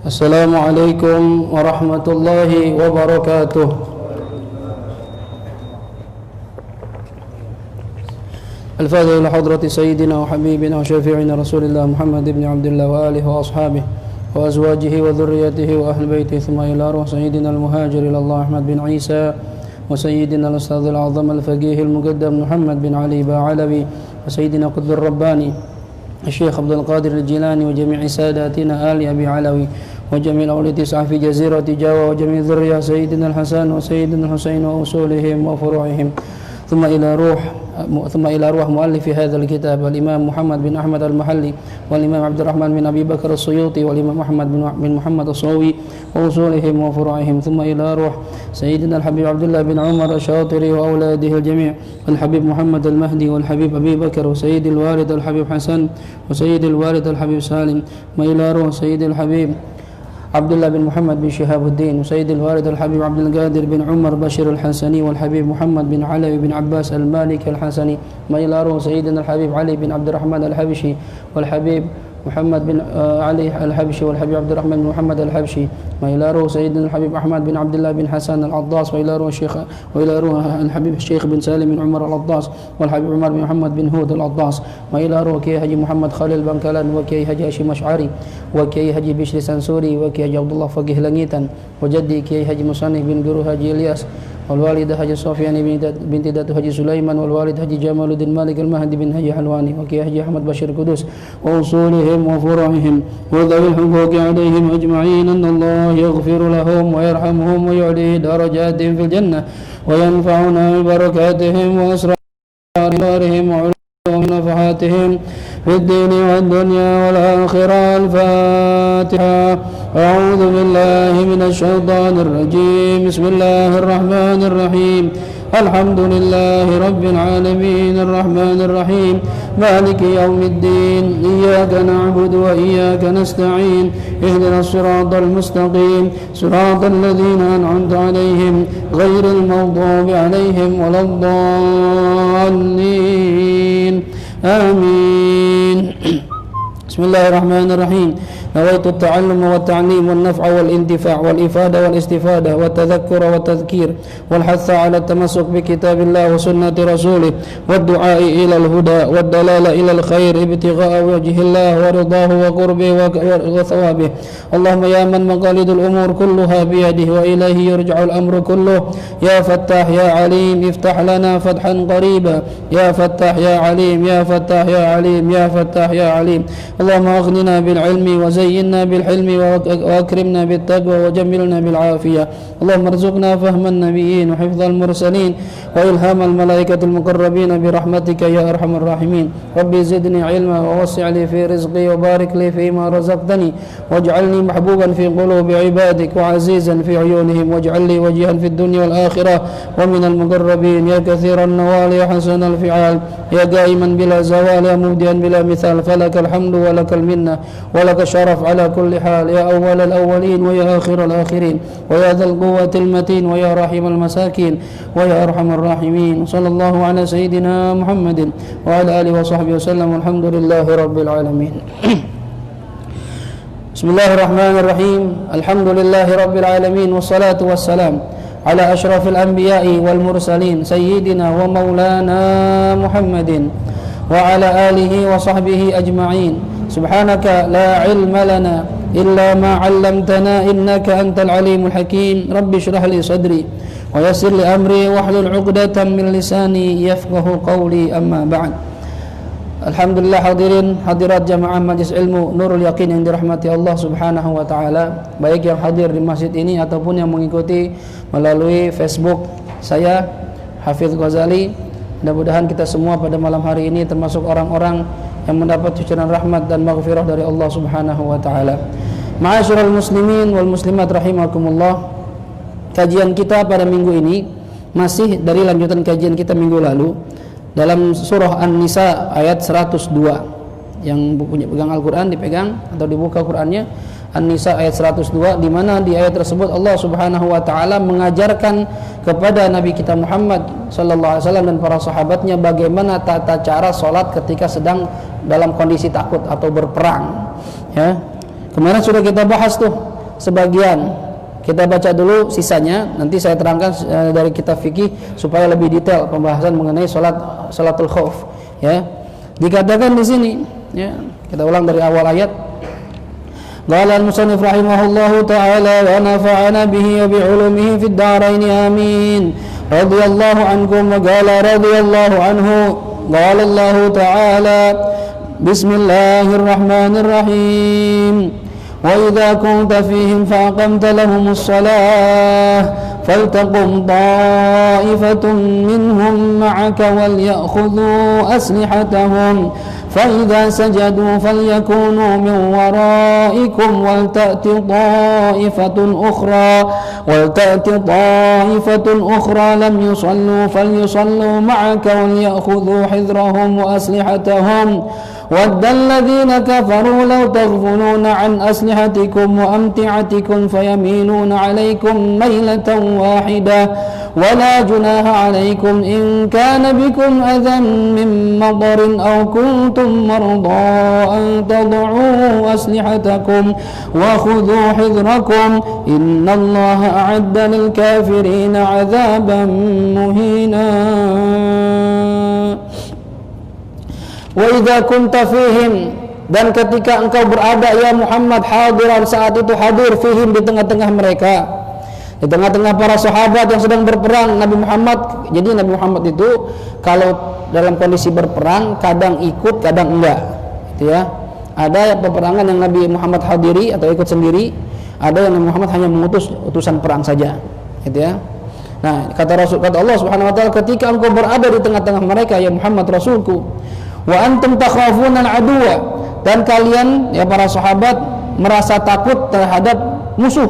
Assalamualaikum warahmatullahi wabarakatuh. الفاتحة إلى حضرة سيدنا وحبيبنا وشفيعنا رسول الله محمد بن عبد الله وآله وأصحابه وأزواجه وذريته وأهل بيته، ثم إلى روح سيدنا المهاجر إلى الله أحمد بن عيسى، وسيدنا الأستاذ الأعظم الفقيه المقدم محمد بن علي باعلوي، وسيدنا قطب الرباني الشيخ عبد القادر الجيلاني، وجميع ساداتنا آل أبي علوي، وجميع الأولاد تسعة في جزيرة جاوة، وجميع ذرية سيدنا الحسن وسيدنا الحسين وأصولهم وفروعهم، ثم إلى روح مؤلف هذا الكتاب الإمام محمد بن أحمد المحلي، والإمام عبد الرحمن بن أبي بكر السيوطي، والإمام أحمد بن محمد الصووي وأصولهم وفروعهم، ثم إلى روح سيدنا الحبيب عبد الله بن عمر الشاطري وأولاده الجميع، والحبيب محمد المهدي، والحبيب أبي بكر، وسيد الوالد الحبيب حسن، وسيد الوالد الحبيب سالم، وإلى روح سيد الحبيب عبد الله بن محمد بن شهاب الدين، وسيد الوالد الحبيب عبد القادر بن عمر بشير الحسني، والحبيب محمد بن علوي بن عباس المالك الحسني، وإلى روح سيدنا الحبيب علي بن عبد الرحمن الحبشي، والحبيب محمد بن علي الحبشي، والحبيب عبد الرحمن بن محمد الحبشي، وإلى روح سيدنا الحبيب أحمد بن عبد الله بن حسن العضاص، وإلى روح الحبيب الشيخ بن سالم بن عمر العضاص، والحبيب عمر بن محمد بن هود العضاص، وإلى روح كي هجي محمد خليل بنكلان، وكي هجي هاشم أشعري، وكي هجي بشر سنسوري، وكي هجي عبد الله فقيه لنيتا، وجدي كي هجي مصنف بن جرو هجي إلياس، والوالدة هجي صوفياني بنت دات هجي سليمان، والوالد هجي جمال الدين مالك المهدي بن هجي حلواني، وكي هجي أحمد بشير قدوس وأصولهم وفروعهم وذوي الحقوق عليهم أجمعين، أن الله يغفر لهم ويرحمهم ويعلي درجاتهم في الجنة، وينفعنا ببركاتهم وأسرارهم وعلوم ونفحاتهم في الدين والدنيا والآخرة. الفاتحة. أعوذ بالله من الشيطان الرجيم. بسم الله الرحمن الرحيم. الحمد لله رب العالمين الرحمن الرحيم مالك يوم الدين، إياك نعبد وإياك نستعين، اهدنا الصراط المستقيم، صراط الذين أنعمت عليهم غير المغضوب عليهم ولا الضالين، آمين. بسم الله الرحمن الرحيم. نويت التعلم والتعليم والنفع والانتفاع والإفادة والاستفادة والتذكر والتذكير والحث على التمسك بكتاب الله وسنة رسوله والدعاء إلى الهدى والدلالة إلى الخير ابتغاء وجه الله ورضاه وقربه وثوابه. اللهم يا من مقاليد الأمور كلها بيده وإليه يرجع الأمر كله، يا فتاح يا عليم افتح لنا فتحا قريبا، يا فتاح يا عليم يا فتاح يا عليم يا فتاح يا عليم. اللهم أغننا بالعلم وزينا بالحلم وأكرمنا بالتقوى وجملنا بالعافية. اللهم ارزقنا فهم النبيين وحفظ المرسلين وإلهام الملائكة المقربين برحمتك يا أرحم الراحمين. ربي زدني علما ووسع لي في رزقي وبارك لي فيما رزقتني، واجعلني محبوبا في قلوب عبادك وعزيزا في عيونهم، واجعل لي وجيها في الدنيا والآخرة ومن المقربين. يا كثير النوال يا حسن الفعال يا قائما بلا زوال يا مبدئا بلا مثال، فلك الحمد ولك المنة ولك الشرف على كل حال، يا أول الأولين ويا آخر الآخرين ويا ذا القوة المتين ويا رحم المساكين ويا أرحم الراحمين. صلى الله على سيدنا محمد وعلى آله وصحبه وسلم، والحمد لله رب العالمين. بسم الله الرحمن الرحيم. الحمد لله رب العالمين، والصلاة والسلام على أشرف الأنبياء والمرسلين سيدنا ومولانا محمد وعلى آله وصحبه أجمعين. سبحانك لا علم لنا إلا ما علمتنا إنك أنت العليم الحكيم. رب اشرح لي صدري ويسر لي أمري واحلل عقدة من لساني يفقه قولي. أما بعد. Alhamdulillah hadirin hadirat jamaah Majelis Ilmu Nurul Yakin yang dirahmati Allah Subhanahu wa taala, baik yang hadir di masjid ini ataupun yang mengikuti melalui Facebook saya Hafidz Ghazali. Mudah-mudahan kita semua pada malam hari ini termasuk orang-orang yang mendapat cucuran rahmat dan maghfirah dari Allah Subhanahu wa taala. Ma'asyiral muslimin wal muslimat rahimakumullah. Kajian kita pada minggu ini masih dari lanjutan kajian kita minggu lalu dalam surah An-Nisa ayat 102. Yang punya pegang Al-Qur'an dipegang atau dibuka Qur'annya, An-Nisa ayat 102, di mana di ayat tersebut Allah Subhanahu wa taala mengajarkan kepada Nabi kita Muhammad sallallahu alaihi wasallam dan para sahabatnya bagaimana tata cara salat ketika sedang dalam kondisi takut atau berperang. Ya. Kemarin sudah kita bahas tuh sebagian. Kita baca dulu sisanya, nanti saya terangkan dari kitab fikih supaya lebih detail pembahasan mengenai salatul khauf. Ya, dikatakan di sini, ya, kita ulang dari awal ayat. Qala al-musannif rahimahullahu ta'ala wa nafa'ana bihi wa bi'ulumihi fid dharain amin. Radhiyallahu ankum wa qala radhiyallahu anhu. Qala Allah ta'ala Bismillahirrahmanirrahim. وإذا كنت فيهم فأقمت لهم الصلاة فلتقم طائفة منهم معك وليأخذوا أسلحتهم فإذا سجدوا فليكونوا من ورائكم ولتأت طائفة أخرى لم يصلوا فليصلوا معك وليأخذوا حذرهم وأسلحتهم وَدَّ الَّذِينَ كَفَرُوا لَوْ تَغْفُلُونَ عَنْ أَسْلِحَتِكُمْ وَأَمْتِعَتِكُمْ فَيَمِيلُونَ عَلَيْكُمْ مَيْلَةً وَاحِدَةً وَلَا جُنَاحَ عَلَيْكُمْ إِنْ كَانَ بِكُمْ أَذًى مِّن مَّطَرٍ أَوْ كُنتُم مَّرْضَىٰ أَن تَضَعُوا أَسْلِحَتَكُمْ وَخُذُوا حِذْرَكُمْ إِنَّ اللَّهَ أَعَدَّ لِلْكَافِرِينَ عَذَابًا مُّهِينًا. Wa idza kunta fihim, dan ketika engkau berada ya Muhammad hadiran, saat itu hadir, fihim, di tengah-tengah mereka, di tengah-tengah para sahabat yang sedang berperang Nabi Muhammad. Jadi Nabi Muhammad itu kalau dalam kondisi berperang kadang ikut kadang enggak, gitu ya. Ada peperangan yang Nabi Muhammad hadiri atau ikut sendiri, ada yang Nabi Muhammad hanya mengutus utusan perang saja, gitu ya. Nah, kata Allah Subhanahu wa taala, ketika engkau berada di tengah-tengah mereka ya Muhammad Rasulku, wa antum takhafuna al-aduwa, dan kalian ya para sahabat merasa takut terhadap musuh,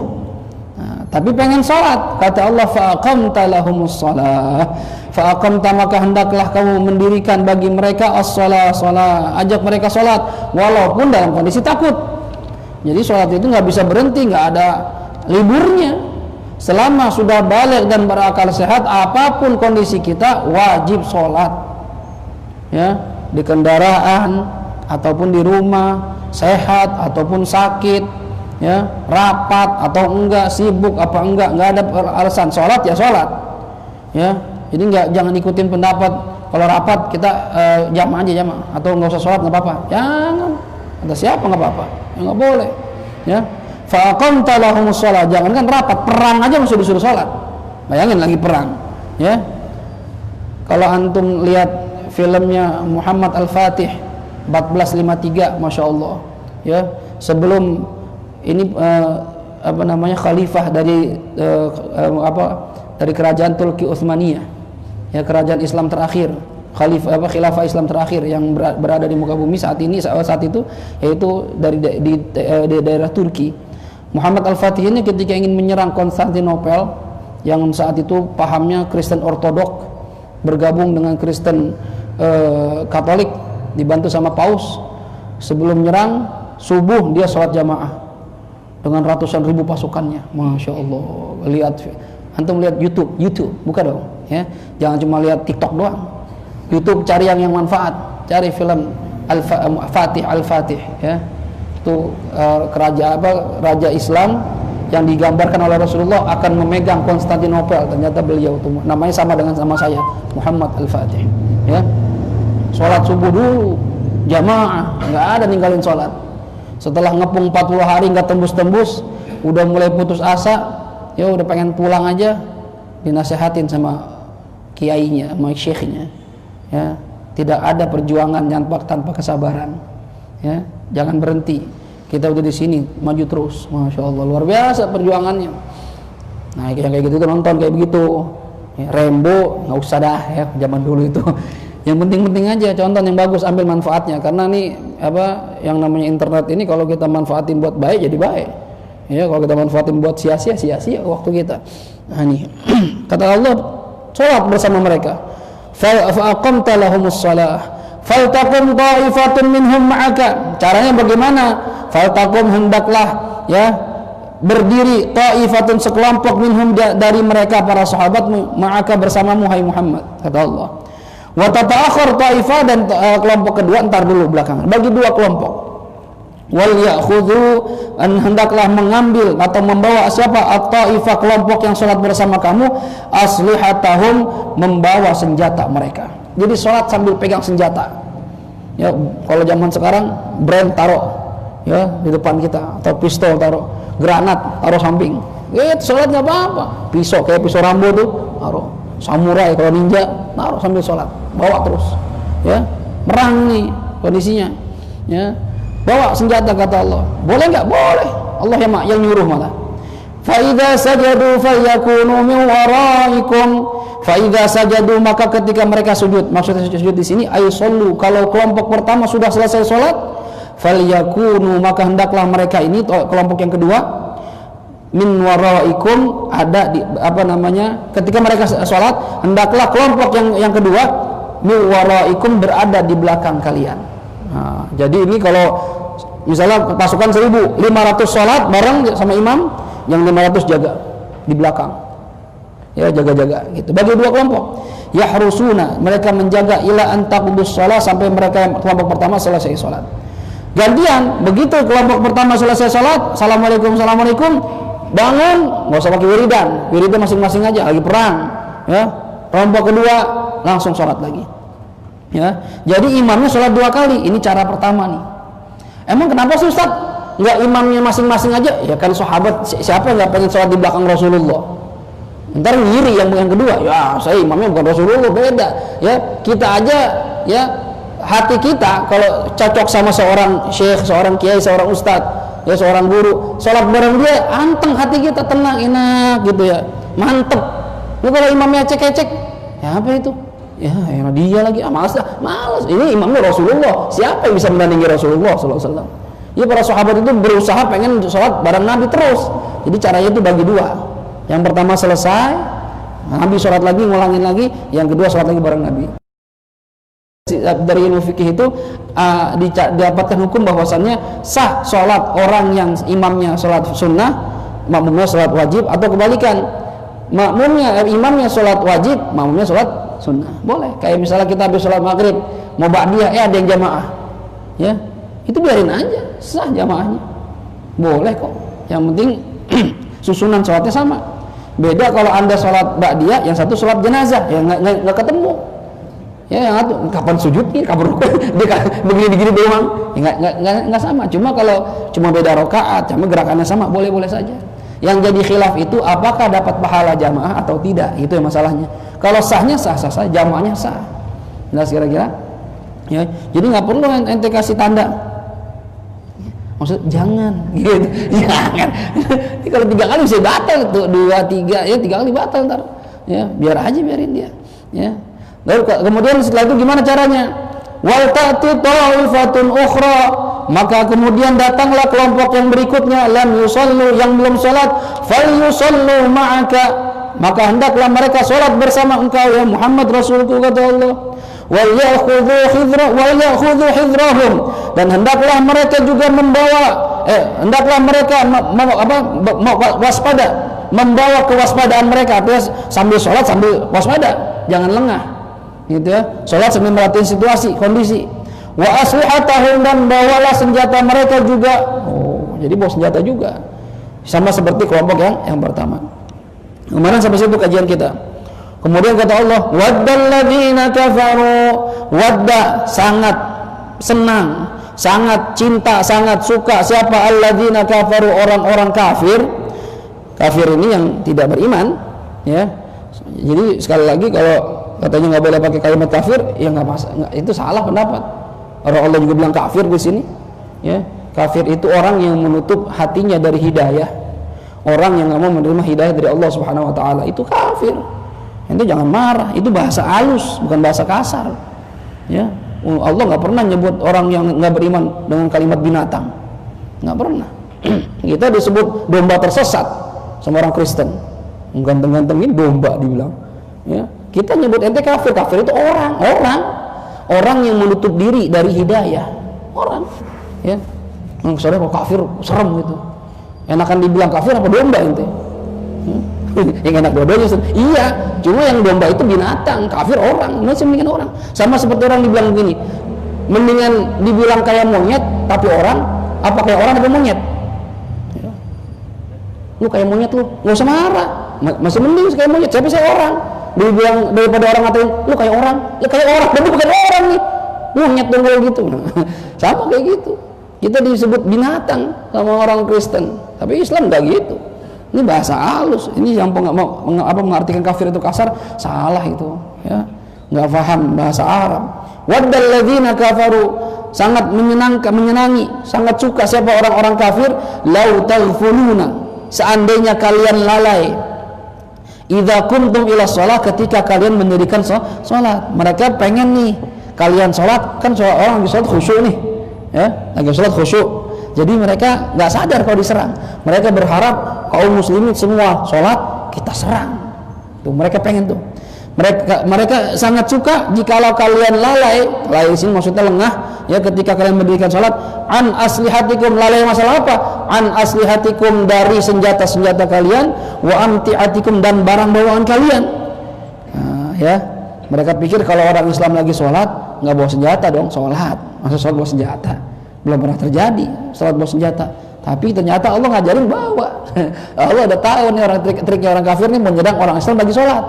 tapi pengen salat. Kata Allah, fa aqamta lahumus shalah, fa aqamta, maka hendaklah kamu mendirikan bagi mereka as-shalah, salat, ajak mereka salat walaupun dalam kondisi takut. Jadi salat itu nggak bisa berhenti, nggak ada liburnya. Selama sudah balik dan berakal sehat, apapun kondisi kita wajib salat, ya, di kendaraan ataupun di rumah, sehat ataupun sakit, ya, rapat atau enggak, sibuk apa enggak ada alasan, sholat ya sholat, ya. Jadi jangan ikutin pendapat kalau rapat kita jamaah aja jamaah, atau nggak usah sholat nggak apa-apa, jangan. Ada siapa nggak apa-apa, ya, nggak boleh, ya. Fa aqamta lahumus shalah, jangankan rapat, perang aja masih disuruh sholat. Bayangin lagi perang, ya. Kalau antum lihat filmnya Muhammad Al-Fatih 1453, Masya Allah, ya, sebelum ini khalifah dari dari kerajaan Turki Utsmaniyah, ya, kerajaan Islam terakhir, khilafah Islam terakhir yang berada di muka bumi saat itu, yaitu di daerah Turki. Muhammad Al-Fatih ini ketika ingin menyerang Konstantinopel yang saat itu pahamnya Kristen Ortodok bergabung dengan Kristen Katolik dibantu sama Paus, sebelum menyerang subuh dia sholat jamaah dengan ratusan ribu pasukannya. Masya Allah. Lihat, antum lihat YouTube buka dong, ya, jangan cuma lihat TikTok doang. YouTube cari yang manfaat, cari film Al-Fatih, ya, itu raja Islam yang digambarkan oleh Rasulullah akan memegang Konstantinopel. Ternyata beliau itu namanya sama dengan nama saya, Muhammad Al-Fatih, ya. Sholat subuh dulu jamaah, nggak ada ninggalin sholat. Setelah ngepung 40 hari nggak tembus-tembus, udah mulai putus asa, ya udah pengen pulang aja, dinasehatin sama kiainya, sama syekhnya, ya, tidak ada perjuangan tanpa kesabaran, ya, jangan berhenti, kita udah di sini, maju terus. Masya Allah, luar biasa perjuangannya. Nah, yang kayak gitu tuh nonton kayak begitu, ya, Rambo nggak usah dah, ya, zaman dulu itu. Yang penting-penting aja, contoh yang bagus, ambil manfaatnya. Karena nih yang namanya internet ini kalau kita manfaatin buat baik jadi baik, ya, kalau kita manfaatin buat sia-sia waktu kita. Nah, nih kata Allah, sholat bersama mereka. Fa aqamta lahumus shalah faltaqum ta'ifatun minhum ma'aka. Caranya bagaimana? Faltaqum, hendaklah, ya, berdiri, ta'ifatun, sekelompok, minhum, dari mereka para sahabatmu, ma'aka, bersamamu hai Muhammad, kata Allah. Wa tata'akhir ta'ifah, dan kelompok kedua entar dulu belakangan, bagi dua kelompok. wal ya'khudhu, hendaklah mengambil atau membawa siapa at-taifah, kelompok yang sholat bersama kamu, aslihatahum, membawa senjata mereka. Jadi sholat sambil pegang senjata. Ya, kalau zaman sekarang brand taruh ya di depan kita, atau pistol taruh, granat taruh samping. Sholat nggak apa-apa. Pisau kayak pisau Rambo tuh taruh, samurai kalau ninja taruh sambil sholat, bawa terus. Ya, merang nih kondisinya. Ya, bawa senjata kata Allah. Boleh nggak? Boleh. Allah yang nyuruh malah. Fa idza sajadu falyakunu min waraikum. Fa idza sajadu, maka ketika mereka sujud, maksudnya sujud di sini ay shollu, kalau kelompok pertama sudah selesai salat, falyakunu, maka hendaklah mereka ini kelompok yang kedua min waraikum, ada di ketika mereka salat, hendaklah kelompok yang kedua min waraikum, berada di belakang kalian. Nah, jadi ini kalau misalnya pasukan 1.500 sholat bareng sama imam, yang 500 jaga di belakang, ya jaga-jaga gitu. Bagi dua kelompok, yahrusuna, mereka menjaga ila antaqudus sholat, sampai mereka kelompok pertama selesai sholat. Gantian, begitu kelompok pertama selesai sholat, assalamualaikum, bangun, nggak usah pakai wiridan masing-masing aja, lagi perang, ya. Kelompok kedua langsung sholat lagi. Ya, jadi imamnya sholat 2 kali. Ini cara pertama nih. Emang kenapa sih Ustaz nggak imamnya masing-masing aja? Ya kan sahabat, siapa nggak pengen sholat di belakang Rasulullah? Ntar ngiri yang kedua, ya saya imamnya bukan Rasulullah, beda. Ya, kita aja ya, hati kita kalau cocok sama seorang syekh, seorang kiai, seorang ustadz, ya seorang guru, sholat bareng dia anteng, hati kita tenang, enak gitu ya, mantep. Ini kalau imamnya cek-cek, ya apa itu? Ya dia lagi, malas. Ini imamnya Rasulullah, siapa yang bisa menandingi Rasulullah SAW? Ya, para sahabat itu berusaha pengen sholat bareng Nabi terus. Jadi caranya itu bagi 2. Yang pertama selesai, Nabi sholat lagi, ngulangin lagi. Yang kedua sholat lagi bareng Nabi. Dari ilmu fikih itu didapatkan hukum bahwasannya sah sholat orang yang imamnya sholat sunnah, makmumnya sholat wajib, atau kebalikan, imamnya sholat wajib, makmumnya sholat sunnah. Boleh. Kayak misalnya kita habis sholat maghrib mau ba'diyah, ada yang jamaah, ya itu biarin aja, sah jamaahnya, boleh kok. Yang penting susunan sholatnya sama. Beda kalau anda sholat ba'diyah, yang satu sholat jenazah, ya nggak ketemu. Ya, yang satu kapan sujudnya, kapan rukuk, dia begini doang, ya, nggak sama. Cuma kalau cuma beda rakaat, cuma gerakannya sama, boleh saja. Yang jadi khilaf itu apakah dapat pahala jamaah atau tidak, itu yang masalahnya. Kalau sahnya sah, jamaahnya sah. Jelas kira-kira? Ya, jadi nggak perlu ente kasih tanda. Maksud jangan, gitu. Jangan. Ini kalau 3 kali bisa batal tuh, 2, 3, ya 3 kali batal ntar. Ya, biarin dia. Ya. Lalu kemudian setelah itu gimana caranya? Wal ta'ti ta'ifatun ukhra, maka kemudian datanglah kelompok yang berikutnya, lam yusallu, yang belum salat, fal yusallu ma'aka, maka hendaklah mereka salat bersama engkau ya Muhammad Rasulku, kata Allah. Wal ya'khudhu hidrahum, dan hendaklah mereka juga hendaklah mereka waspada, membawa kewaspadaan mereka, sambil sholat sambil waspada, jangan lengah, gitu ya. Sholat sambil merhatiin situasi, kondisi. Wa aslihatahum, dan bawalah senjata mereka juga. Jadi bawa senjata juga, sama seperti kelompok yang pertama. Kemarin sampai situ kajian kita. Kemudian kata Allah, waddalladzina kafaru, wadda, sangat senang, sangat cinta, sangat suka siapa alladzina kafaru, orang-orang kafir. Kafir ini yang tidak beriman, ya. Jadi sekali lagi kalau katanya nggak boleh pakai kalimat kafir, ya nggak masalah, itu salah pendapat. Orang Allah juga bilang kafir di sini, ya. Kafir itu orang yang menutup hatinya dari hidayah, orang yang nggak mau menerima hidayah dari Allah Subhanahu Wa Taala, itu kafir. Itu jangan marah, itu bahasa halus, bukan bahasa kasar. Ya, Allah nggak pernah nyebut orang yang nggak beriman dengan kalimat binatang, nggak pernah. Kita disebut domba tersesat sama orang Kristen, ganteng-gantengin domba dibilang. Ya, kita nyebut ente kafir. Kafir itu orang yang menutup diri dari hidayah, orang. Ya, soalnya kok kafir serem gitu. Enakan dibilang kafir apa domba ente? Yang enak dua-duanya. Iya, cuma yang domba itu binatang, kafir orang, masih mendingan orang. Sama seperti orang dibilang begini, mendingan dibilang kayak monyet tapi orang, Apa kayak orang atau monyet? Ya. Lu kayak monyet lu, nggak usah marah. Masih mending kayak monyet. Siapa saya orang? Dia bilang daripada orang ngatain lu kayak orang, lu kayak orang, dan lu bukan orang nih. Monyet dong kalau gitu. Sama kayak gitu. Kita disebut binatang sama orang Kristen, tapi Islam nggak gitu. Ini bahasa halus. Ini yang mengartikan kafir itu kasar, salah itu. Ya, nggak paham bahasa Arab. Waddal ladzina kafaru, sangat menyenangi, sangat suka siapa orang-orang kafir. Lau taghfuluna, seandainya kalian lalai. Idza kuntum ila shalah, ketika kalian mendirikan salat. Mereka pengen nih kalian salat, kan orang di salat khusyuk nih. Ya, lagi salat khusyuk. Jadi mereka nggak sadar kalau diserang. Mereka berharap kaum muslimin semua salat kita serang. Tuh mereka pengen tuh. Mereka sangat suka jikalau kalian lalai di sini maksudnya lengah, ya, ketika kalian mendirikan salat. An aslihatikum, lalai masalah apa? An aslihatikum, dari senjata-senjata kalian, wa amtiatikum, dan barang bawaan kalian. Nah, ya, mereka pikir kalau orang Islam lagi sholat nggak bawa senjata dong, sholat. Masa sholat bawa senjata? Belum pernah terjadi sholat bawa senjata. Tapi ternyata Allah ngajarin bawa. Allah udah tahu nih orang triknya orang kafir nih menyerang orang Islam lagi sholat.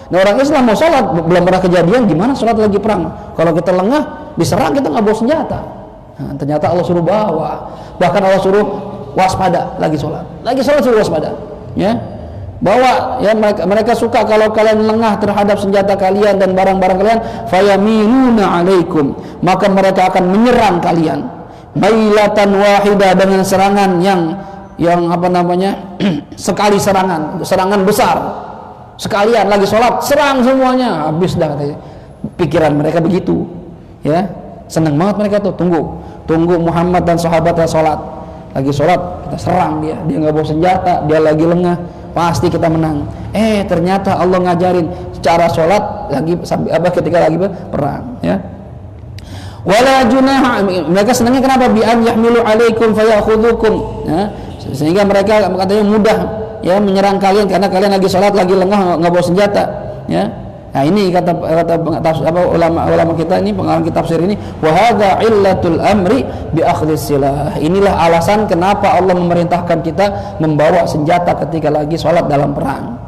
Nah, orang Islam mau sholat belum pernah kejadian, gimana sholat lagi perang? Kalau kita lengah diserang kita nggak bawa senjata. Nah, ternyata Allah suruh bawa. Bahkan Allah suruh waspada lagi sholat suruh waspada. Ya, bawa. Ya, mereka suka kalau kalian lengah terhadap senjata kalian dan barang-barang kalian. Fayamiluna alaikum, maka mereka akan menyerang kalian. Mailatan wahidah, dengan serangan yang apa namanya sekali serangan besar. Sekalian lagi sholat serang semuanya, habis dah katanya. Pikiran mereka begitu, ya, senang banget mereka tuh. Tunggu Muhammad dan sahabatnya sholat, lagi sholat kita serang dia nggak bawa senjata, dia lagi lengah, pasti kita menang. Ternyata Allah ngajarin cara sholat lagi ketika lagi perang, ya. Wala junaha, mereka senangnya kenapa? Bi an yahmilu alaikum fayakhudhukum, ya, sehingga mereka katanya mudah, ya, menyerang kalian karena kalian lagi sholat lagi lengah nggak bawa senjata, ya. Nah, ini kata ulama kita ini, pengarang kitab tafsir ini, wa hadza illatul amri bi akhdhis silah. Inilah alasan kenapa Allah memerintahkan kita membawa senjata ketika lagi sholat dalam perang.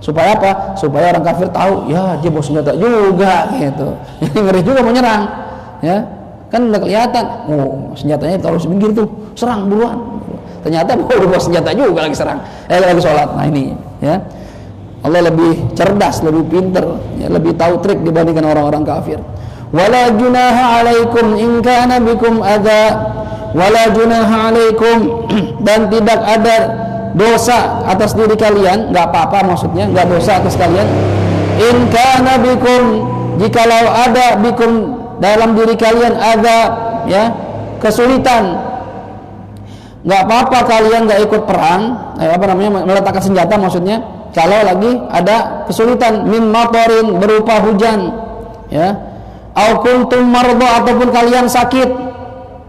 Supaya apa? Supaya orang kafir tahu, ya, dia bawa senjata juga gitu. Ini ngeri juga mau nyerang. Ya, kan udah kelihatan, senjatanya taruh pinggir tuh, serang duluan. Ternyata udah bawa senjata juga lagi serang, lagi sholat. Nah ini, ya, Allah lebih cerdas, lebih pinter, ya, lebih tahu trik dibandingkan orang-orang kafir. Wala junaha alaikum in kana bikum adza, wala junaha alaikum, dan tidak ada dosa atas diri kalian, nggak apa-apa maksudnya, nggak dosa atas kalian. In kana bikum, jikalau ada bikum dalam diri kalian ada, ya, kesulitan, nggak apa-apa kalian nggak ikut perang, meletakkan senjata maksudnya, kalau lagi ada kesulitan, min matorin, berupa hujan, ya, au kuntum marda, ataupun kalian sakit,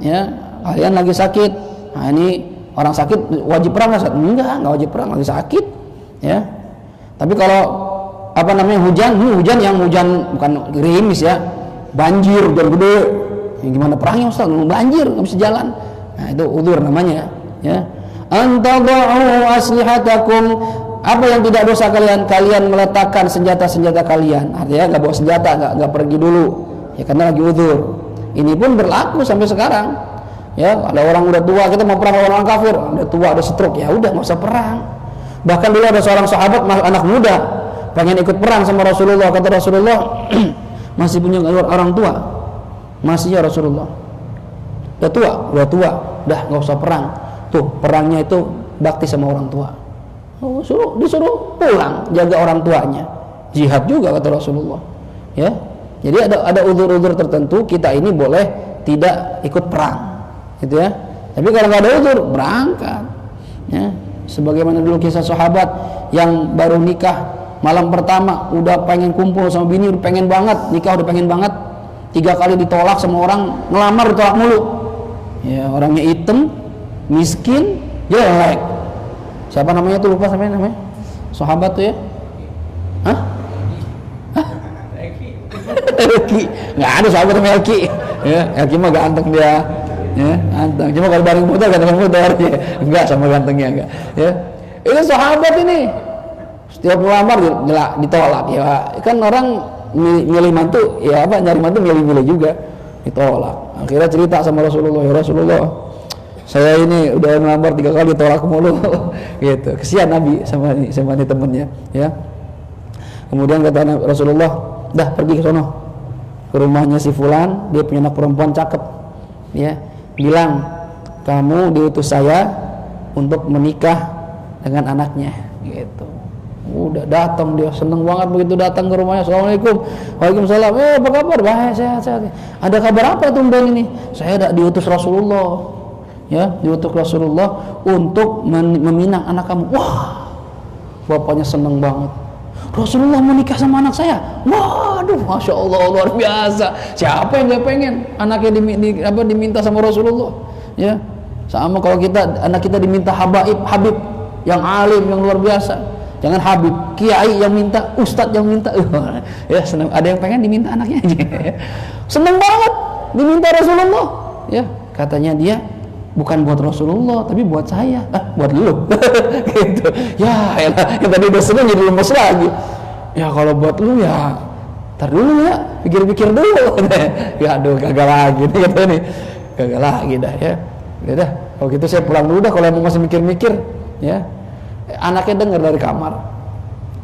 ya, kalian lagi sakit. Nah, ini orang sakit wajib perang nggak wajib perang, lagi sakit, ya. Tapi kalau hujan yang hujan bukan gerimis, ya, banjir, hujan gede, ya, gimana perangnya Ustaz? Banjir, nggak bisa jalan. Nah, itu udzur namanya, ya. Antadau aslihatakum, apa yang tidak dosa kalian meletakkan senjata-senjata kalian. Artinya nggak bawa senjata, nggak pergi dulu, ya, karena lagi udzur. Ini pun berlaku sampai sekarang, ya. Ada orang udah tua, kita mau perang lawan orang kafir, udah tua, udah stroke, ya udah nggak usah perang. Bahkan dulu ada seorang sahabat anak muda pengen ikut perang sama Rasulullah. Kata Rasulullah, masih punya orang tua? Masih, ya Rasulullah. Udah tua, udah nggak usah perang. Tuh, perangnya itu bakti sama orang tua. Disuruh pulang, jaga orang tuanya. Jihad juga kata Rasulullah, ya. Jadi ada udzur-udzur tertentu kita ini boleh tidak ikut perang, gitu, ya. Tapi kalau nggak ada udzur, berangkat, ya. Sebagaimana dulu kisah sahabat yang baru nikah, malam pertama udah pengen kumpul sama bini, udah pengen banget nikah, udah pengen banget, 3 kali ditolak sama orang, ngelamar ditolak mulu, ya. Orangnya hitam, miskin, jelek. Siapa namanya tuh, lupa sampai namanya sahabat tuh, ya. Elki. Nggak ada sahabat namanya Elki, ya. Elki mah ganteng dia, ya ganteng. Cuma kalau bareng motor ganteng motor ya. Enggak sama gantengnya enggak. Ya. Itu sahabat ini. Setiap melamar ditolak ya. Kan orang milih mantu ya apa nyari mantu milih-milih juga ditolak. Akhirnya cerita sama Rasulullah, ya Rasulullah, saya ini udah melamar 3 kali ditolak mulu. Gitu. Kesian Nabi sama ini temennya ya. Kemudian kata Rasulullah, dah pergi ke sono, ke rumahnya si fulan, dia punya anak perempuan cakep ya, bilang kamu diutus saya untuk menikah dengan anaknya gitu. Udah datang dia, seneng banget begitu datang ke rumahnya. Assalamualaikum. Waalaikumsalam. Apa kabar? Baik, sehat. Ada kabar apa tumben ini? Saya diutus Rasulullah ya, diutus Rasulullah untuk meminang anak kamu. Wah, bapaknya seneng banget. Rasulullah mau nikah sama anak saya. Waduh, masya Allah, luar biasa. Siapa yang gak pengen anaknya diminta sama Rasulullah? Ya, sama kalau anak kita diminta Habib yang alim, yang luar biasa. Jangan Habib, kiai yang minta, ustadz yang minta. Ya, senang. Ada yang pengen diminta anaknya aja. Senang banget diminta Rasulullah. Ya, katanya dia bukan buat Rasulullah tapi buat saya. Buat lu. Gitu. Ya elah, yang tadi udah seneng jadi lemes lagi. Ya kalau buat lu ya ntar dulu ya, pikir-pikir dulu. Ya aduh, gagal lagi nih kata nih. Gagal lagi dah ya. Ya dah, kalau gitu saya pulang dulu dah kalau mau masih mikir-mikir ya. Anaknya dengar dari kamar,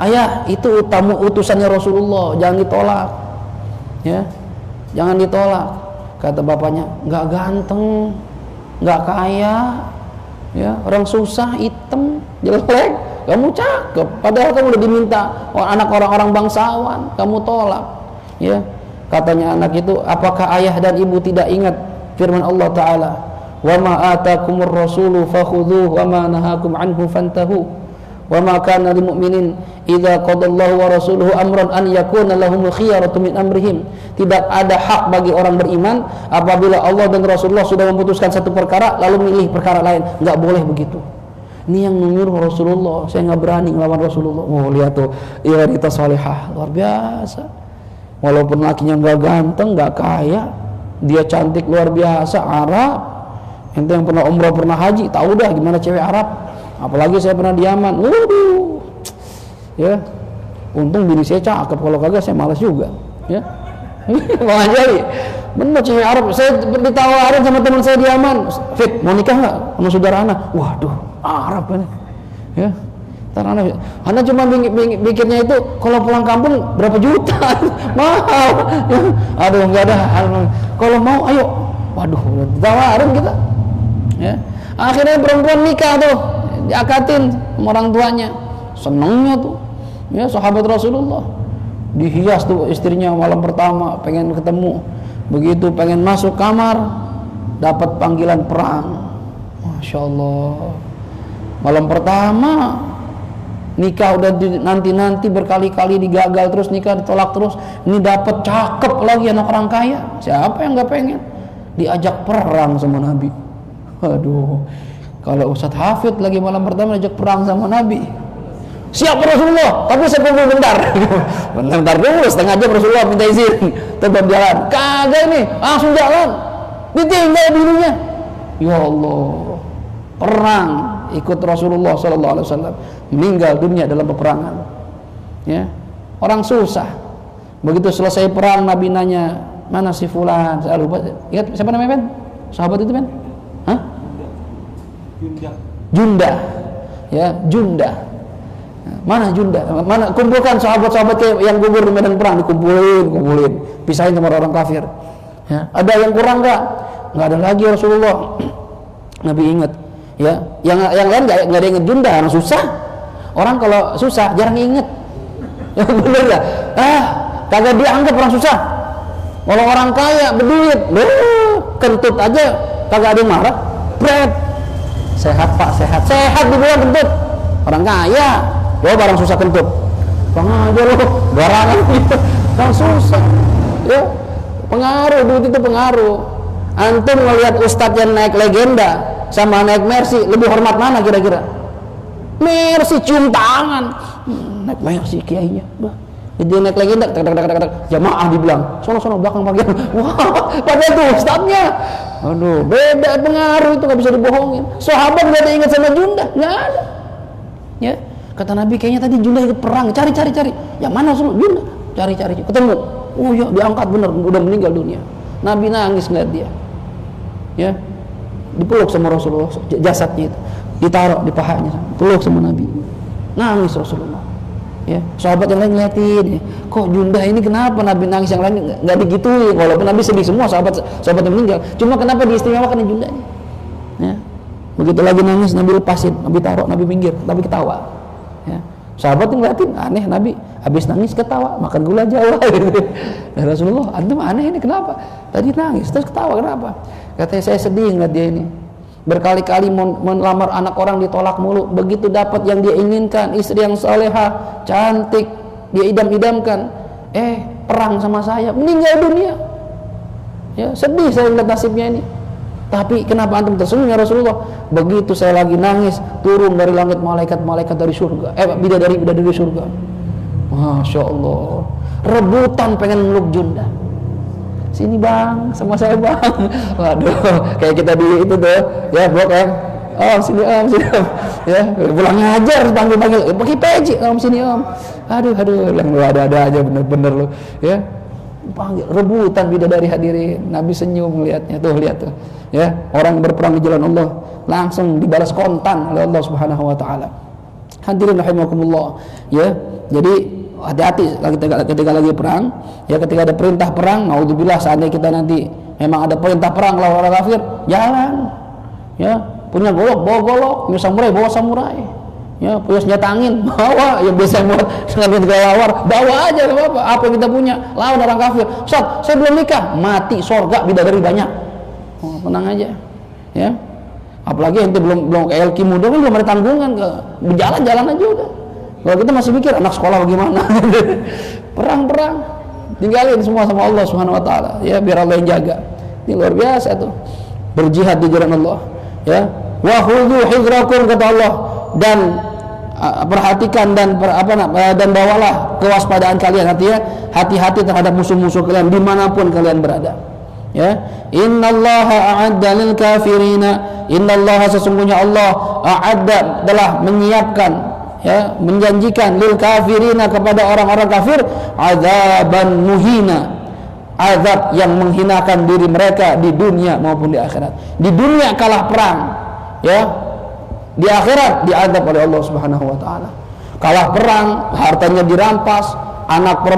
ayah itu tamu utusannya Rasulullah, jangan ditolak ya, jangan ditolak. Kata bapaknya, nggak ganteng, nggak kaya ya, orang susah, hitam, jelek, kamu cakep, padahal kamu udah diminta anak orang-orang bangsawan, kamu tolak ya. Katanya anak itu, apakah ayah dan ibu tidak ingat firman Allah Ta'ala, wa ma atakumur rasulu fakhudhuhu wa ma nahakum anhu fantahu wa ma kana lil mu'minin idza qadallahu wa rasuluhu amran an yakuna lahumul khiyaratu min amrihim. Tidak ada hak bagi orang beriman apabila Allah dan Rasulullah sudah memutuskan satu perkara lalu milih perkara lain. Enggak boleh begitu. Ini yang menyuruh Rasulullah, saya nggak berani melawan Rasulullah. Oh lihat tuh, wanita salihah luar biasa. Walaupun lakinya nggak ganteng, nggak kaya, dia cantik luar biasa, Arab. Ente yang pernah umrah, pernah haji, tahu dah gimana cewek Arab. Apalagi saya pernah di Yaman. Waduh. Ya. Untung bini saya cakep, kalau kagak saya malas juga, ya. Malah jadi. Benar cewek Arab. Saya ditawarin sama teman saya di Yaman, "Fit, mau nikah enggak sama saudara ana?" Waduh, Arab ini. Ya. Ntar ana cuma pikirnya itu kalau pulang kampung berapa juta. Mahal. Ya. Aduh, enggak ada. Kalau mau ayo. Waduh, ditawarin kita. Ya. Akhirnya perempuan nikah tuh, diakatin sama orang tuanya. Senengnya tuh. Ya, sahabat Rasulullah. Dihias tuh istrinya malam pertama, pengen ketemu. Begitu pengen masuk kamar, dapat panggilan perang. Masya Allah. Malam pertama nikah udah nanti berkali-kali digagal terus, nikah ditolak terus. Ini dapat cakep lagi anak orang kaya. Siapa yang nggak pengen diajak perang sama Nabi? Aduh, kalau Ustadz Hafid lagi malam pertama diajak perang sama Nabi, siap Rasulullah, tapi saya tunggu bentar dulu, setengah jam Rasulullah minta izin tetap jalan. Kagak ini, langsung jalan, ditinggal bininya. Ya Allah, perang ikut Rasulullah SAW, meninggal dunia dalam peperangan. Ya, orang susah. Begitu selesai perang, Nabi nanya, mana si fulan? Saya lupa. Ingat siapa namanya, Ben? Sahabat itu, Ben? Hah? Junda. Ya, Junda. Mana Junda? Mana, kumpulkan sahabat-sahabat yang gugur di medan perang, dikumpulin, pisahin sama orang kafir. Ya, ada yang kurang enggak? Enggak ada lagi Rasulullah. Nabi ingat, ya. Yang lain enggak ada ingat Junda, orang susah. Orang kalau susah jarang inget. Ya bener enggak? Kagak dianggap orang susah. Kalau orang kaya, berduit, kentut aja kagak ada yang marah. Bret. Sehat Pak, sehat dibilang kentut. Orang kaya, barang susah kentut. Bang aja lo, barangan gitu. Orang susah. Ya, pengaruh, duit itu pengaruh. Antum ngelihat ustadz yang naik legenda sama naik Mercy, lebih hormat mana kira-kira? Mercy cium tangan. Naik Mercy kiainya. Dia naik lagi, jamaah dibilang, sono belakang bagian. Wah, padahal tuh ustadznya. Aduh, beda pengaruh itu, nggak bisa dibohongin. Sahabat nggak ada ingat sama Jundah, nggak ada. Ya, kata Nabi kayaknya tadi Jundah ikut perang, cari. Yang mana Rasulullah? Jundah, cari, ketemu. Oh ya, diangkat bener, udah meninggal dunia. Nabi nangis ngeliat dia. Ya, dipeluk sama Rasulullah, jasadnya itu ditaruh di pahanya, peluk sama Nabi. Nangis Rasulullah. Ya, sahabat yang lain ngeliatin, kok Jundah ini kenapa Nabi nangis, yang lain nggak digituin, walaupun Nabi sedih semua sahabat yang meninggal, cuma kenapa diistimewakan Jundah ini? Ya, begitu lagi nangis Nabi lepasin, Nabi taruh, Nabi minggir, Nabi ketawa. Ya, sahabat yang ngeliatin aneh, Nabi habis nangis ketawa, makan gula Jawa. Dan Rasulullah, antum aneh ini kenapa? Tadi nangis terus ketawa kenapa? Katanya saya sedih ngeliat dia ini. Berkali-kali melamar anak orang ditolak mulu, begitu dapat yang dia inginkan, istri yang salehah, cantik, dia idam-idamkan, perang sama saya, meninggal dunia. Ya, sedih saya lihat nasibnya ini. Tapi kenapa antum tersenyum ya Rasulullah? Begitu saya lagi nangis, turun dari langit malaikat dari surga, bidadari surga. Masya Allah, rebutan pengen meluk Jundah. Sini bang, sama saya bang. Waduh, kayak kita di itu tuh, ya blok om. Om sini om. Ya, pulang ngajar panggil pakai peci om sini om. Aduh, lu ada aja bener-bener lu. Ya, panggil rebutan bidadari hadirin. Nabi senyum melihatnya tuh, lihat tuh. Ya, orang berperang di jalan Allah langsung dibalas kontan oleh Allah Subhanahu wa taala. Hadirin rahimakumullah. Ya, jadi hati-hati ketika lagi perang, ya ketika ada perintah perang, naudzubillah seandainya kita nanti memang ada perintah perang lawan orang kafir, jalan. Ya, punya golok, bawa golok, punya samurai, bawa samurai. Ya, punya senjata angin, bawa, yang biasa buat dengan kelawar, bawa aja enggak apa-apa. Apa yang kita punya, lawan orang kafir. Ustaz, saya belum nikah, mati surga bidadari banyak. Oh, tenang aja. Ya. Apalagi ente belum kayak Elki muda kan belum ada tanggungan, berjalan aja udah. Kalau kita masih mikir anak sekolah bagaimana, perang, tinggalin semua sama Allah Subhanahu Wa Taala, ya biar Allah yang jaga. Ini luar biasa tuh, berjihad di jalan Allah. Ya, wa khudhu hizrakum kata Allah, dan perhatikan dan bawalah kewaspadaan kalian, artinya hati-hati terhadap musuh-musuh kalian dimanapun kalian berada. Ya, innallaha a'adda lil kafirina, innallaha sesungguhnya Allah a'adda telah menyiapkan, ya, menjanjikan lil kafirina kepada orang-orang kafir azaban muhina, azab yang menghinakan diri mereka di dunia maupun di akhirat. Di dunia kalah perang, ya, di akhirat diazab oleh Allah Subhanahu wa taala. Kalah perang, hartanya dirampas, anak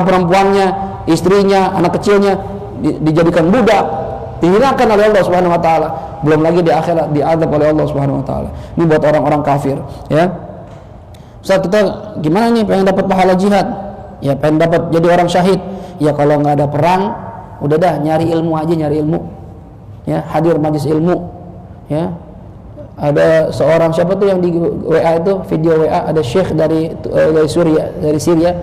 perempuannya, istrinya, anak kecilnya dijadikan budak, dihinakan oleh Allah Subhanahu wa taala. Belum lagi di akhirat diazab oleh Allah Subhanahu wa taala. Ini buat orang-orang kafir, ya. Ustaz, kita gimana nih pengen dapat pahala jihad? Ya, pengen dapat jadi orang syahid. Ya kalau nggak ada perang, udah dah nyari ilmu aja, nyari ilmu. Ya, hadir majelis ilmu. Ya. Ada seorang siapa tuh yang di WA itu, video WA, ada syekh dari Syria.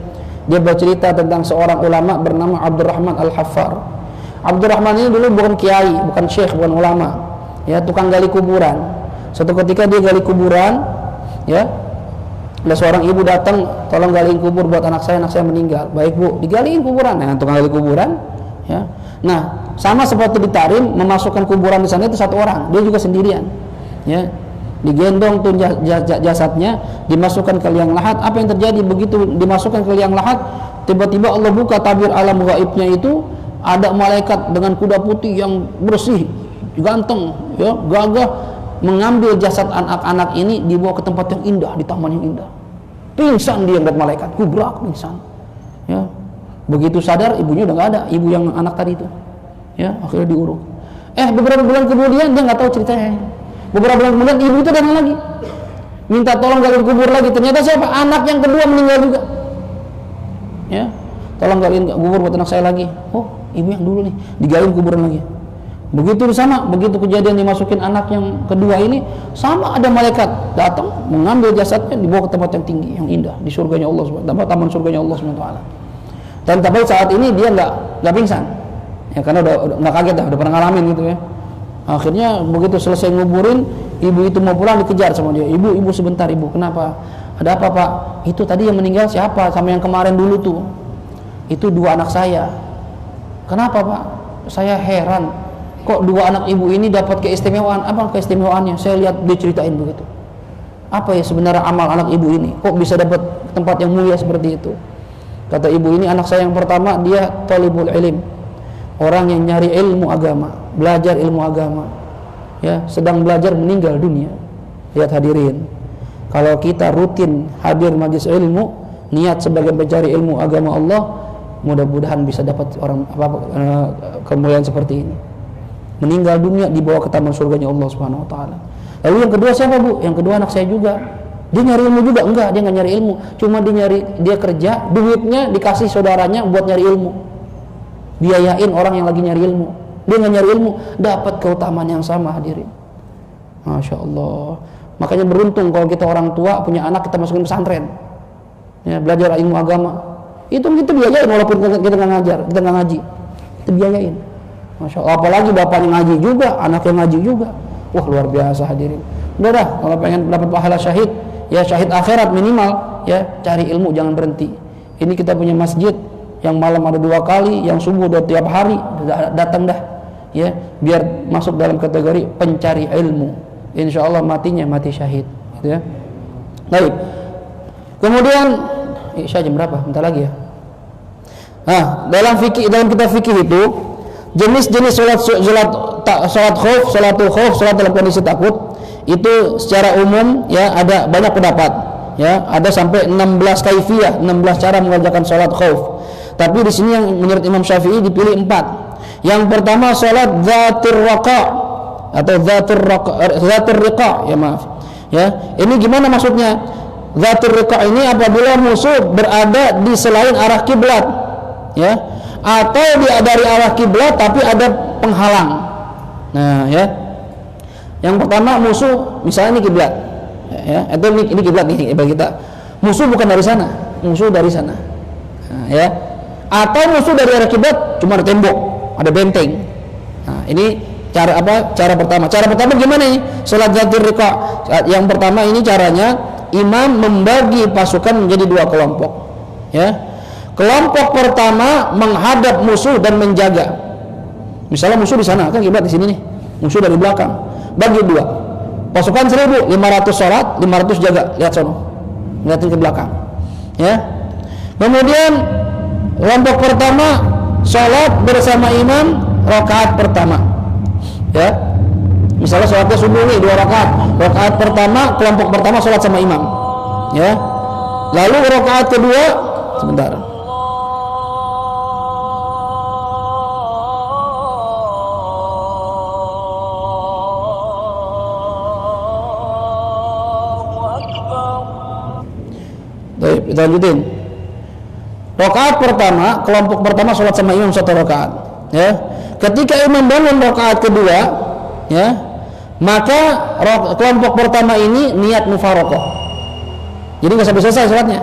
Dia bercerita tentang seorang ulama bernama Abdurrahman Al-Haffar. Abdurrahman ini dulu bukan kiai, bukan syekh, bukan ulama. Ya, tukang gali kuburan. Suatu ketika dia gali kuburan, ya. Ada seorang ibu datang, tolong galiin kubur buat anak saya meninggal. Baik bu, digaliin kuburan. Nah, tukang gali kuburan, ya. Nah, sama seperti di Tarim, memasukkan kuburan di sana itu satu orang, dia juga sendirian. Ya, digendong tuh jasadnya, dimasukkan ke liang lahat. Apa yang terjadi begitu dimasukkan ke liang lahat? Tiba-tiba Allah buka tabir alam gaibnya itu, ada malaikat dengan kuda putih yang bersih, ganteng, ya, gagah, mengambil jasad anak-anak ini dibawa ke tempat yang indah, di taman yang indah. Pingsan dia ngeliat malaikat, gubrak pingsan. Ya, begitu sadar ibunya udah nggak ada, ibu yang anak tadi itu. Ya, akhirnya diuruk. Beberapa bulan kemudian dia nggak tahu ceritanya. Beberapa bulan kemudian ibu itu datang lagi, minta tolong galiin kubur lagi. Ternyata siapa? Anak yang kedua meninggal juga. Ya, tolong galiin kubur buat anak saya lagi. Oh, ibu yang dulu nih, digalin kuburan lagi. Begitu sama, begitu kejadian dimasukin anak yang kedua ini, sama ada malaikat datang mengambil jasadnya dibawa ke tempat yang tinggi, yang indah di surganya Allah Subhanahu wa taala, taman surganya Allah Subhanahu wa taala. Dan tapi saat ini dia nggak pingsan, ya karena udah nggak kaget dah, udah pernah ngalamin gitu ya. Akhirnya begitu selesai nguburin, ibu itu mau pulang dikejar sama dia. Ibu sebentar ibu, kenapa? Ada apa Pak? Itu tadi yang meninggal siapa? Sama yang kemarin dulu tuh. Itu 2 anak saya. Kenapa Pak? Saya heran. Kok 2 anak ibu ini dapat keistimewaan? Apa keistimewaannya? Saya lihat dia ceritain begitu. Apa ya sebenarnya amal anak ibu ini? Kok bisa dapat tempat yang mulia seperti itu? Kata ibu ini, anak saya yang pertama dia talibul ilm, orang yang nyari ilmu agama, belajar ilmu agama. Ya, sedang belajar meninggal dunia. Lihat hadirin, kalau kita rutin hadir majelis ilmu, niat sebagai mencari ilmu agama Allah, mudah-mudahan bisa dapat kemuliaan seperti ini. Meninggal dunia dibawa ke taman surganya Allah Subhanahu wa taala. Lalu yang kedua siapa Bu? Yang kedua anak saya juga. Dia nyari ilmu juga? Enggak, dia nggak nyari ilmu. Cuma dia kerja, duitnya dikasih saudaranya buat nyari ilmu. Biayain orang yang lagi nyari ilmu. Dia nggak nyari ilmu, dapat keutamaan yang sama hadirin. Masya Allah. Makanya beruntung kalau kita orang tua punya anak kita masukin pesantren. Ya, belajar ilmu agama. Itu kita biayain walaupun kita nggak ngajar, kita nggak ngaji. Kita biayain. Masya Allah. Apalagi bapaknya ngaji juga, anaknya ngaji juga. Wah luar biasa hadirin. Udah dah, kalau pengen dapat pahala syahid, ya syahid akhirat minimal, ya cari ilmu jangan berhenti. Ini kita punya masjid yang malam ada 2 kali, yang subuh udah tiap hari, datang dah, ya biar masuk dalam kategori pencari ilmu. Insya Allah matinya mati syahid, gitu ya. Baik. Kemudian Isya jam berapa? Bentar lagi ya. Nah, dalam kitab fikih itu jenis-jenis salat khauf, salatul khauf, salat dalam kondisi takut itu secara umum ya ada banyak pendapat ya, ada sampai 16 kaifiyah, 16 cara mengerjakan salat khauf. Tapi di sini yang menurut Imam Syafi'i dipilih 4. Yang pertama salat dzatir raqa atau dzatir riqa, ya maaf. Ya, ini gimana maksudnya? Dzatir riqa ini apabila musuh berada di selain arah kiblat, ya, atau dia dari arah kiblat tapi ada penghalang. Nah, ya. Yang pertama musuh misalnya ini kiblat. Ya, itu ini kiblat nih bagi kita. Musuh bukan dari sana, musuh dari sana. Nah, ya. Atau musuh dari arah kiblat cuma ada tembok, ada benteng. Nah, ini cara apa? Cara pertama. Cara pertama gimana nih? Salat dzatir riqa. Yang pertama ini caranya imam membagi pasukan menjadi 2 kelompok. Ya. Kelompok pertama menghadap musuh dan menjaga. Misalnya musuh di sana, kan kiblat di sini nih. Musuh dari belakang. Bagi 2. Pasukan 1.000, 500 sholat, 500 jaga, lihat sono. Lihatin ke belakang. Ya. Kemudian kelompok pertama sholat bersama imam rakaat pertama. Ya. Misalnya sholatnya subuh nih 2 rakaat. Rakaat pertama, kelompok pertama sholat sama imam. Ya. Lalu rakaat kedua, sebentar. Baik, kita lanjutin. Rakaat pertama, kelompok pertama sholat sama imam 1 rakaat. Ya. Ketika imam bangun rakaat kedua, ya, maka kelompok pertama ini niat mufaraqah. Jadi nggak sampai selesai sholatnya.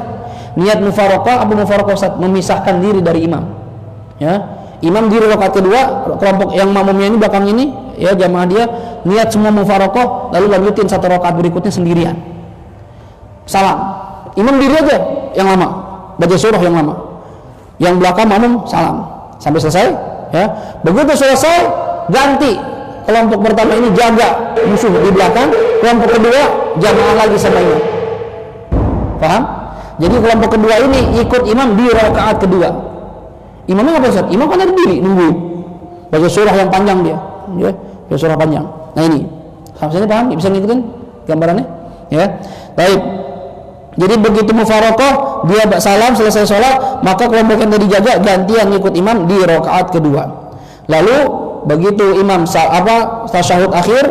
Niat mufaraqah, apa mufaraqah Ustaz? Memisahkan diri dari imam. Ya. Imam diri rakaat kedua, kelompok yang makmumnya ini belakang ini, ya jamaah dia niat semua mufaraqah, lalu lanjutin 1 rakaat berikutnya sendirian. Salam. Imam diri aja yang lama, baca surah yang lama. Yang belakang makmum salam sampai selesai, ya. Begitu selesai ganti. Kelompok pertama ini jaga musuh di belakang, kelompok kedua jamaah lagi sama imam. Paham? Jadi kelompok kedua ini ikut imam di rakaat kedua. Imamnya apa Ustaz? Imam kan ada diri nunggu. Baca surah yang panjang dia, ya. Baca surah panjang. Nah ini. Sampai sini paham? Bisa ngikutin gambarannya? Ya. Baik. Jadi begitu mufaraqah, dia salam selesai sholat, maka kelompok yang tadi jaga gantian ikut imam di rakaat kedua. Lalu begitu imam tasyahud akhir,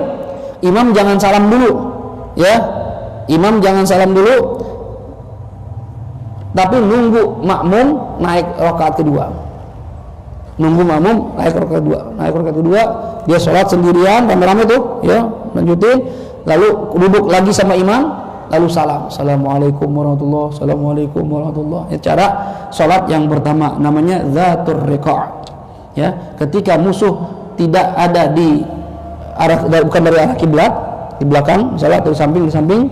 imam jangan salam dulu, ya. Imam jangan salam dulu, tapi nunggu makmum naik rakaat kedua. Nunggu makmum naik rakaat kedua. Naik rakaat kedua, dia sholat sendirian, rame-rame tuh, ya, lanjutin, lalu duduk lagi sama imam. Lalu salam, assalamualaikum warahmatullahi, assalamualaikum warahmatullahi. Cara sholat yang pertama namanya dzatur riqa'. Ya, ketika musuh tidak ada di arah, bukan dari arah kiblat, di belakang, salat di samping,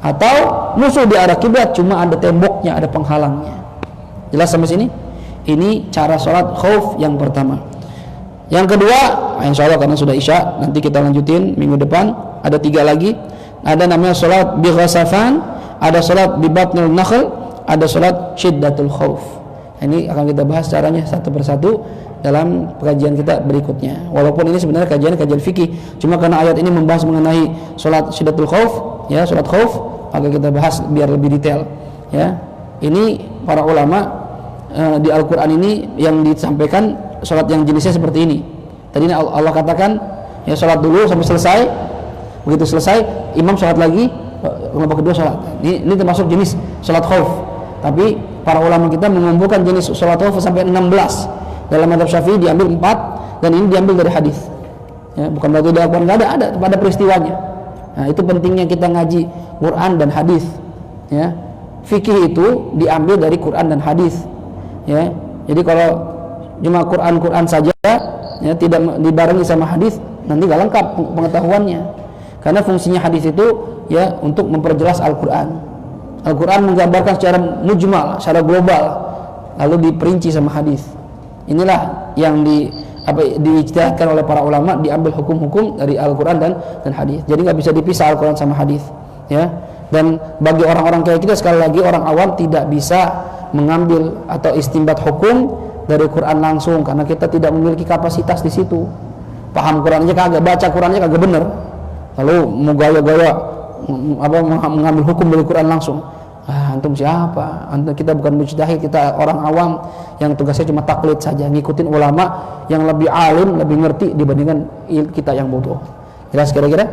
atau musuh di arah kiblat cuma ada temboknya, ada penghalangnya. Jelas sampai sini? Ini cara sholat khauf yang pertama. Yang kedua, insya Allah karena sudah isya, nanti kita lanjutin minggu depan. Ada 3 lagi. Ada namanya sholat bi ghasafan, ada sholat bi batnil nakhl, ada sholat syiddatul khauf. Ini akan kita bahas caranya satu persatu dalam kajian kita berikutnya. Walaupun ini sebenarnya kajian fikih, cuma karena ayat ini membahas mengenai sholat syiddatul khauf, ya sholat khauf, maka kita bahas biar lebih detail. Ya, ini para ulama di Al-Quran ini yang disampaikan sholat yang jenisnya seperti ini. Tadi Allah katakan ya sholat dulu sampai selesai, begitu selesai imam sholat lagi, kelompok kedua sholat. Ini termasuk jenis sholat khauf. Tapi para ulama kita mengumpulkan jenis sholat khauf sampai 16. Dalam mazhab Syafi'i diambil 4 dan ini diambil dari hadis. Ya, bukan berarti di Al-Quran nggak ada pada peristiwanya. Nah, itu pentingnya kita ngaji Quran dan hadis. Ya, fikih itu diambil dari Quran dan hadis. Ya, jadi kalau cuma Quran saja, ya tidak dibarengi sama hadis, nanti nggak lengkap pengetahuannya. Karena fungsinya hadis itu ya untuk memperjelas Al-Quran. Al-Quran menggambarkan secara mujmal, secara global, lalu diperinci sama hadis. Inilah yang diijtihadkan oleh para ulama, diambil hukum-hukum dari Al-Quran dan hadis. Jadi nggak bisa dipisah Al-Quran sama hadis. Ya. Dan bagi orang-orang kayak kita, sekali lagi orang awam tidak bisa mengambil atau istinbat hukum dari Quran langsung karena kita tidak memiliki kapasitas di situ. Paham Quran aja kagak, baca Quran aja kagak bener. Lalu mau gaya-gaya mengambil hukum dari Quran langsung. Antum siapa? Kita bukan mujtahid, kita orang awam yang tugasnya cuma taklid saja, ngikutin ulama yang lebih alim, lebih ngerti dibandingkan kita yang bodoh. Jelas kira-kira?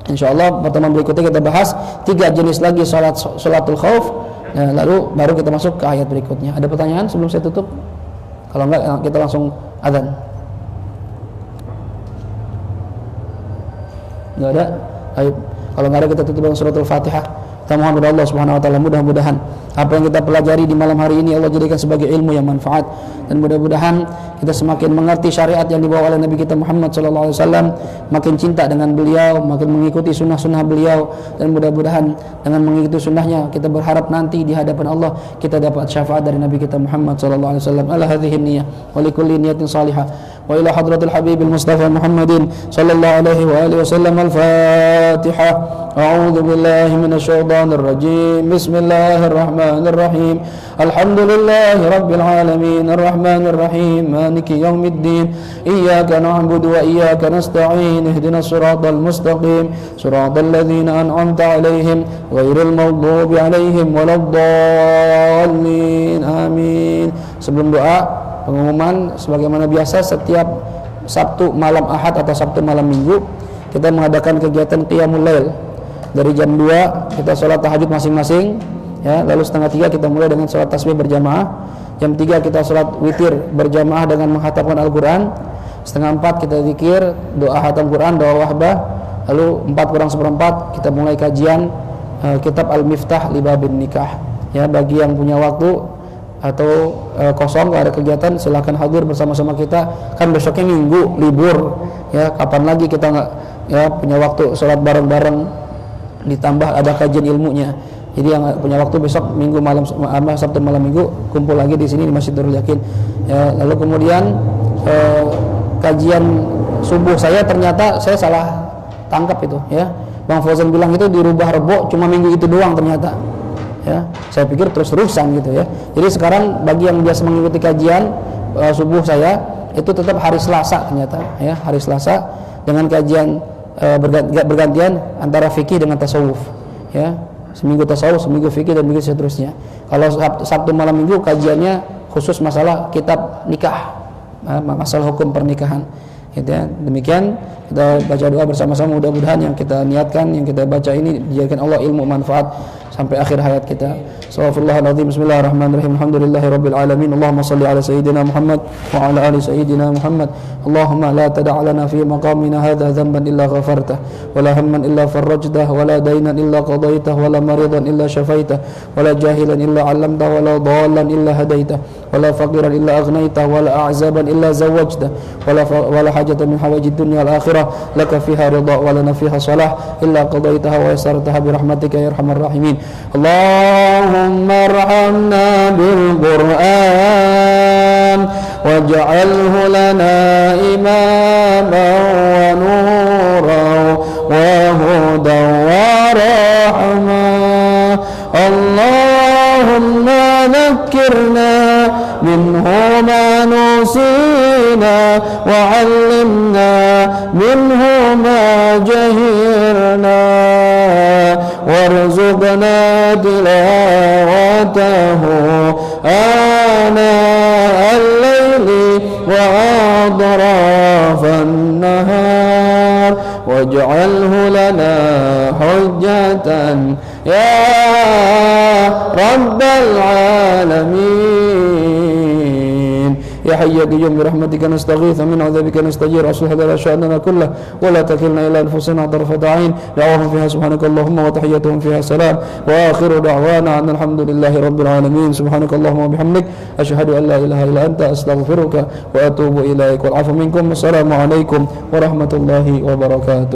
Insyaallah pertemuan berikutnya kita bahas 3 jenis lagi sholatul khauf. Nah, lalu baru kita masuk ke ayat berikutnya. Ada pertanyaan sebelum saya tutup? Kalau enggak kita langsung adzan. Enggak ada? Ayo. Kalau enggak ada kita tutup dengan suratul Fatihah. Kita mohon kepada Allah Subhanahu wa taala mudah-mudahan apa yang kita pelajari di malam hari ini Allah jadikan sebagai ilmu yang manfaat, dan mudah-mudahan kita semakin mengerti syariat yang dibawa oleh Nabi kita Muhammad sallallahu alaihi wasallam, makin cinta dengan beliau, makin mengikuti sunnah-sunnah beliau, dan mudah-mudahan dengan mengikuti sunnahnya kita berharap nanti di hadapan Allah kita dapat syafaat dari Nabi kita Muhammad sallallahu alaihi wasallam. Ala hadhihi niyyah wa likulli niyatin salihah wa ila hadratil habibil mustafa Muhammadin sallallahu alaihi wa alihi wasallam. Al-Fatihah. A'udzu billahi minasyaitonir rajim. Bismillahirrahmanirrahim. Alhamdulillahi rabbil alamin arrahmanir rahim maliki yaumiddin. Iyyaka na'budu wa iyyaka nasta'in. Ihdinas siratal mustaqim. Siratal ladzina an'amta 'alaihim ghairil maghdubi 'alaihim waladdallin. Amin. Sebelum doa, pengumuman sebagaimana biasa setiap Sabtu malam Ahad atau Sabtu malam Minggu kita mengadakan kegiatan Qiyamul Lail. Dari jam 2 kita sholat tahajud masing-masing, ya, lalu setengah 3 kita mulai dengan sholat tasbih berjamaah. Jam 3 kita sholat witir berjamaah dengan menghatamkan Al-Quran. Setengah 4 kita zikir, doa hatam Quran, doa wahbah. Lalu 4 kurang 1/4 kita mulai kajian kitab Al-Miftah li Babin Nikah. Ya, bagi yang punya waktu atau kosong gak ada kegiatan, silahkan hadir bersama-sama kita. Kan besoknya Minggu libur, ya, kapan lagi kita nggak ya punya waktu sholat bareng-bareng, ditambah ada kajian ilmunya. Jadi yang punya waktu besok Minggu malam, Sabtu malam Minggu kumpul lagi di sini di Masjid Darul Yakin. Ya, lalu kemudian kajian subuh saya ternyata saya salah tangkap itu, ya. Bang Fauzan bilang itu dirubah rebo, cuma minggu itu doang ternyata. Ya, saya pikir terus-terusan gitu ya. Jadi sekarang bagi yang biasa mengikuti kajian subuh saya itu tetap hari Selasa ternyata, ya, hari Selasa dengan kajian bergantian antara fikih dengan tasawuf, ya, seminggu tasawuf, seminggu fikih, dan begitu seterusnya. Kalau Sabtu malam Minggu kajiannya khusus masalah kitab nikah, masalah hukum pernikahan, gitu ya. Demikian kita baca doa bersama-sama, mudah-mudahan yang kita niatkan, yang kita baca ini dijadikan Allah ilmu manfaat sampai akhir hayat kita. Astaghfirullahaladzim. Bismillahirrahmanirrahim. Alhamdulillahirabbil alamin. Allahumma shalli ala sayyidina Muhammad wa ala ali sayyidina Muhammad. Allahumma la tada' lana fi maqamina hadha dhanban illa ghafartah wa la hamman illa farajtah wa la daynan illa qadaitah wa la maridan illa shafaitah wa la jahilan illa 'allamtah wa la dhallan illa hadaitah wa la faqiran illa aghnaytah wa la a'zaban illa zawwajtah wa la hajatan min hawajid dunya wal akhirah laka fiha ridha wa lana fiha salah illa qadaitaha wa yassartaha bi rahmatika ya arhamar rahimin. Allahumma arhamna bil Qur'an waj'alhu lana imaman wa nuran wa hudan wa rahmah. Allahumma dhakkirna minhu ma nusina wa 'allimna minhu ma jahilna warzuqna tilawatahu ana al-layli wa atrafan nahar waj'alhu lana hujjatan ya rabbal alamin. Ya hayy ya qayyum birahmatika nastaghith min 'adzabika nastajir aslih lana sha'nana kullah wa la takilna ila anfusina tarfata 'ain da'awahum fiha subhanakallahumma wa tahiyyatuhum fiha salam wa akhiru da'wana alhamdulillahi rabbil alamin. Subhanakallahumma wa bihamdik asyhadu an la ilaha illa anta astaghfiruka wa atubu ilaik. Wal 'afwu minkum. Assalamu alaikum warahmatullahi wabarakatuh.